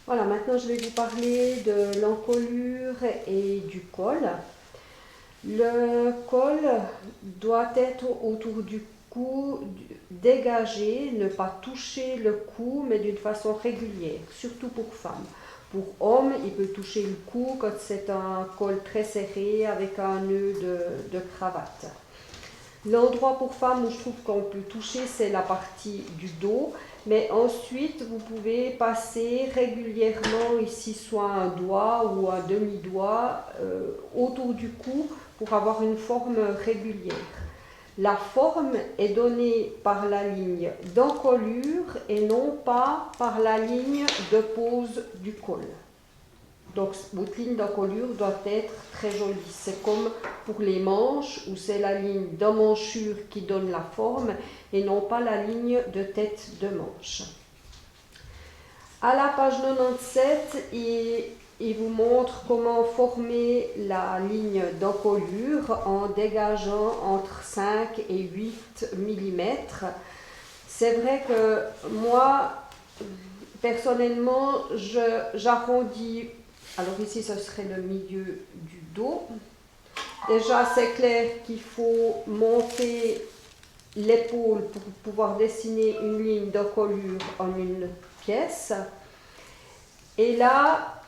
Voilà, maintenant je vais vous parler de l'encolure et du col. Le col doit être autour du cou, dégagé, ne pas toucher le cou, mais d'une façon régulière, surtout pour femmes. Pour hommes, il peut toucher le cou quand c'est un col très serré avec un nœud de cravate. L'endroit pour femmes où je trouve qu'on peut toucher, c'est la partie du dos. Mais ensuite, vous pouvez passer régulièrement ici, soit un doigt ou un demi-doigt autour du cou pour avoir une forme régulière. La forme est donnée par la ligne d'encolure et non pas par la ligne de pose du col. Donc votre ligne d'encolure doit être très jolie. C'est comme pour les manches où c'est la ligne d'emmanchure qui donne la forme et non pas la ligne de tête de manche. À la page 97, il vous montre comment former la ligne d'encolure en dégageant entre 5 et 8 mm. C'est vrai que moi, personnellement, j'arrondis. Alors ici, ce serait le milieu du dos. Déjà, c'est clair qu'il faut monter l'épaule pour pouvoir dessiner une ligne d'encolure en une pièce. Et là,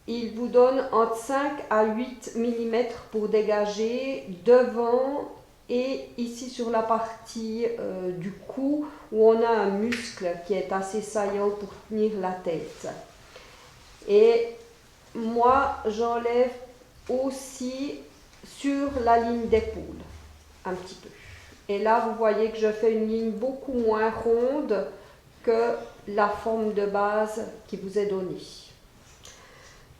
il vous donne entre 5 à 8 mm pour dégager devant et ici sur la partie du cou où on a un muscle qui est assez saillant pour tenir la tête. Et moi, j'enlève aussi sur la ligne d'épaule, un petit peu. Et là, vous voyez que je fais une ligne beaucoup moins ronde que la forme de base qui vous est donnée.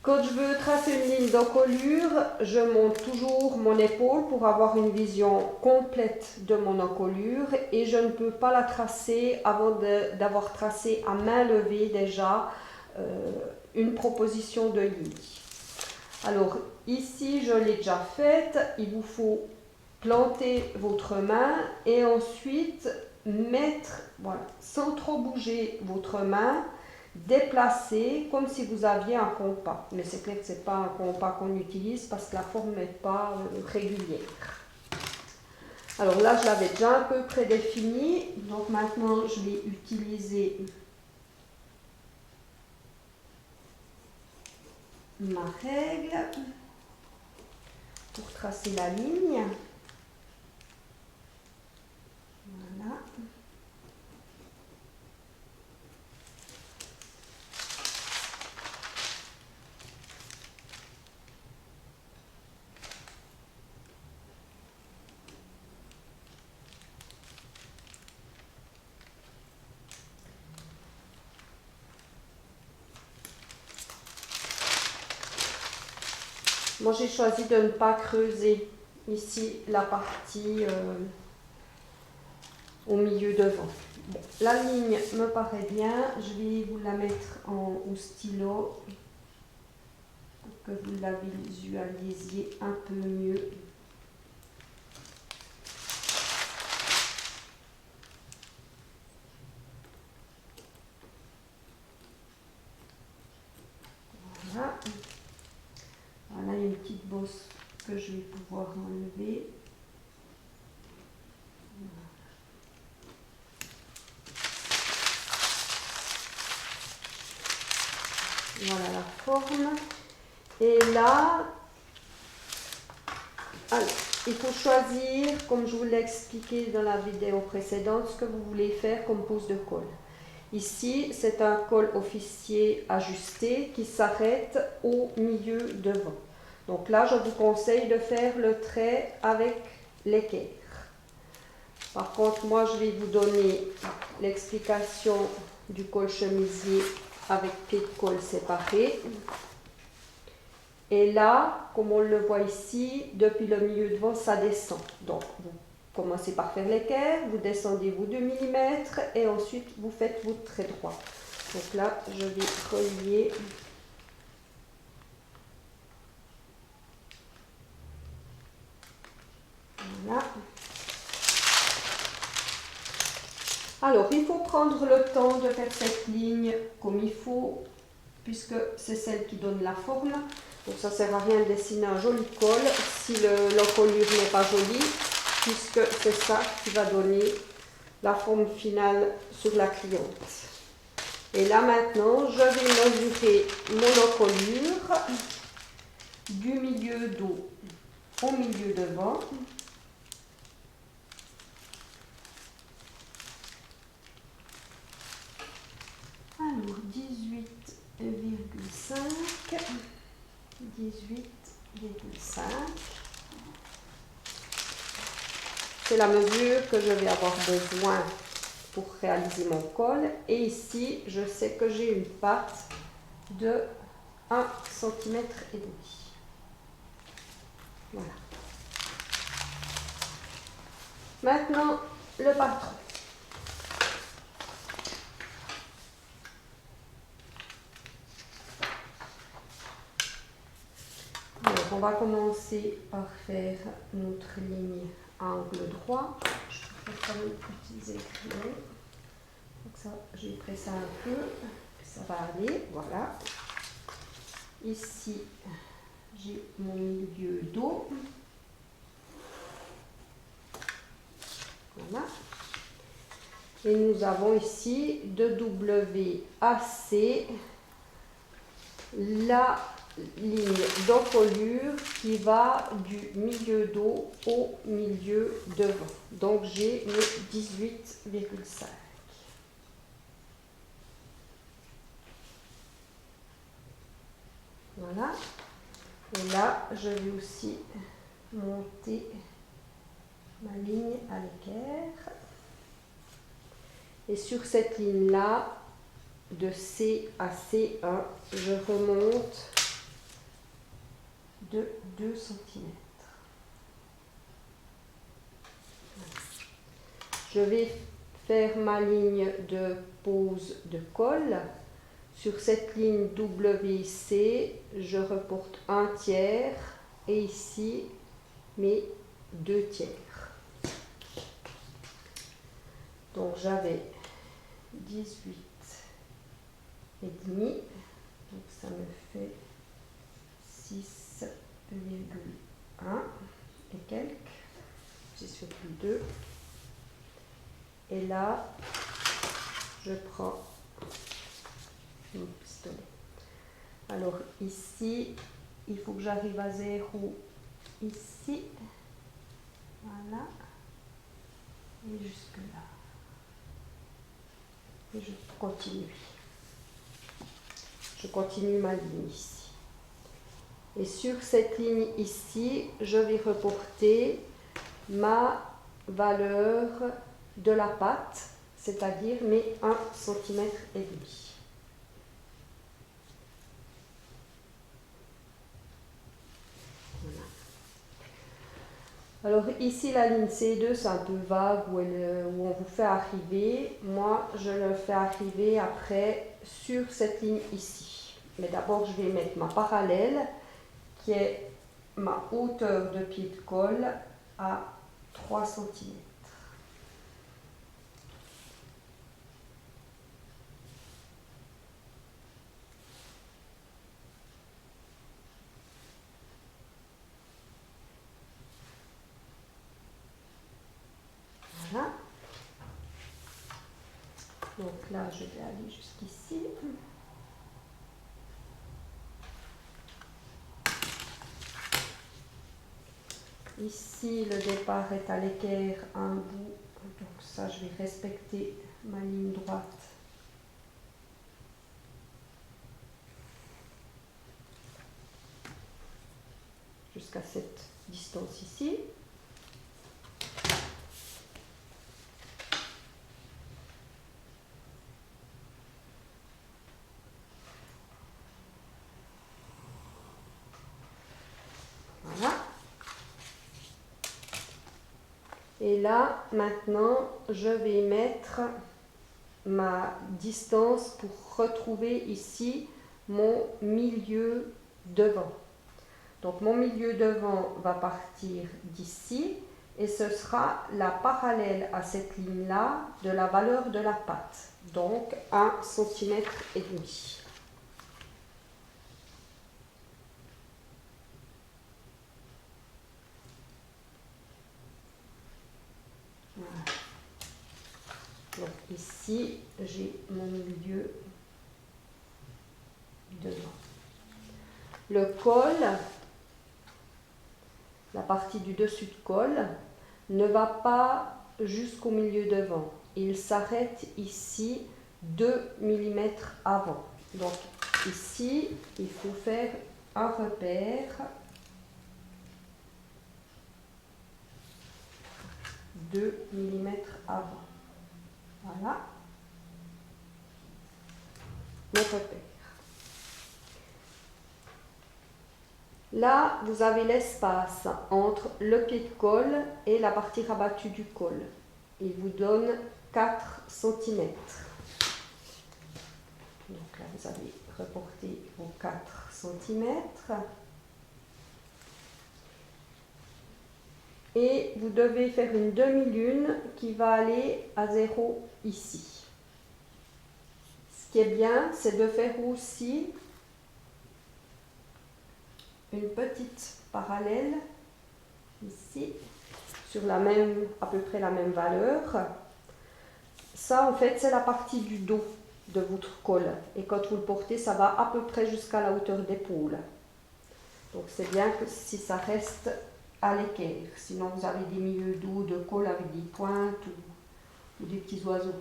Quand je veux tracer une ligne d'encolure, je monte toujours mon épaule pour avoir une vision complète de mon encolure et je ne peux pas la tracer avant d'avoir tracé à main levée déjà une proposition de ligne. Alors ici, je l'ai déjà faite, il vous faut planter votre main et ensuite mettre, voilà, sans trop bouger votre main, déplacer comme si vous aviez un compas. Mais c'est clair que ce n'est pas un compas qu'on utilise parce que la forme n'est pas régulière. Alors là, je l'avais déjà un peu prédéfini, donc maintenant je vais utiliser ma règle pour tracer la ligne. Voilà. Moi, j'ai choisi de ne pas creuser ici la partie au milieu devant. Bon, la ligne me paraît bien. Je vais vous la mettre au stylo pour que vous la visualisiez un peu mieux. Voilà. Voilà, il y a une petite bosse que je vais pouvoir enlever. Voilà la forme. Et là, alors, il faut choisir, comme je vous l'ai expliqué dans la vidéo précédente, ce que vous voulez faire comme pose de col. Ici, c'est un col officier ajusté qui s'arrête au milieu devant. Donc là, je vous conseille de faire le trait avec l'équerre. Par contre, moi, je vais vous donner l'explication du col chemisier avec pied de col séparés. Et là, comme on le voit ici, depuis le milieu devant, ça descend. Donc, vous commencez par faire l'équerre, vous descendez vos 2 mm et ensuite vous faites votre trait droit. Donc là, je vais relier. Voilà. Alors, il faut prendre le temps de faire cette ligne comme il faut puisque c'est celle qui donne la forme. Donc ça ne sert à rien de dessiner un joli col si l'encolure n'est pas jolie, puisque c'est ça qui va donner la forme finale sur la cliente. Et là maintenant, je vais mesurer mon encolure du milieu dos au milieu devant. Alors 18,5, 18,5. C'est la mesure que je vais avoir besoin pour réaliser mon col. Et ici, je sais que j'ai une patte de 1,5 cm. Voilà. Maintenant, le patron. Donc, on va commencer par faire notre ligne à angle droit. Je vais prendre mes petits écrins. Donc ça, j'ai pressé un peu. Ça va aller, voilà. Ici, j'ai mon milieu dos. Voilà. Et nous avons ici de WAC, la ligne d'encolure qui va du milieu dos au milieu devant. Donc j'ai le 18,5. Voilà. Et là, je vais aussi monter ma ligne à l'équerre. Et sur cette ligne-là, de C à C1, je remonte de 2 cm. Je vais faire ma ligne de pose de col. Sur cette ligne WC, je reporte 1/3 et ici mes 2/3. Donc j'avais 18 et demi, donc ça me fait 6,1 et quelques, 6,2. Et là, je prends mon pistolet. Alors ici, il faut que j'arrive à 0 ici, voilà, et jusque là. Et je continue. Je continue ma ligne ici. Et sur cette ligne ici, je vais reporter ma valeur de la patte, c'est-à-dire mes 1,5 cm. Voilà. Alors ici, la ligne C2, c'est un peu vague où on vous fait arriver. Moi, je le fais arriver après sur cette ligne ici. Mais d'abord, je vais mettre ma parallèle, qui est ma hauteur de pied de col à 3 cm. Voilà. Donc là, je vais aller jusqu'ici. Ici, le départ est à l'équerre, un bout. Donc ça, je vais respecter ma ligne droite. Jusqu'à cette distance ici. Voilà. Et là, maintenant, je vais mettre ma distance pour retrouver ici mon milieu devant. Donc mon milieu devant va partir d'ici et ce sera la parallèle à cette ligne-là de la valeur de la patte. Donc 1,5 cm. ici, j'ai mon milieu devant. Le col, la partie du dessus de col, ne va pas jusqu'au milieu devant. Il s'arrête ici 2 mm avant. Donc ici, il faut faire un repère 2 mm avant. Voilà. Le repère. Là, vous avez l'espace entre le pied de col et la partie rabattue du col. Il vous donne 4 cm. Donc là, vous avez reporté vos 4 cm. Et vous devez faire une demi-lune qui va aller à 0 ici. Ce qui est bien, c'est de faire aussi une petite parallèle ici sur la même, à peu près la même valeur. Ça, en fait, c'est la partie du dos de votre col. Et quand vous le portez, ça va à peu près jusqu'à la hauteur d'épaule. Donc, c'est bien que si ça reste à l'équerre. Sinon, vous avez des milieux d'eau de col avec des pointes ou des petits oiseaux.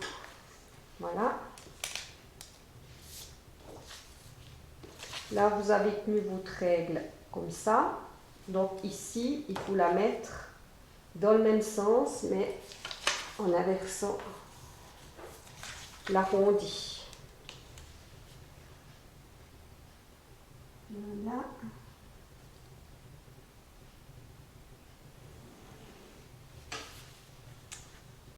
Voilà. Là, vous avez tenu votre règle comme ça. Donc, ici, il faut la mettre dans le même sens, mais en inversant l'arrondi. Voilà.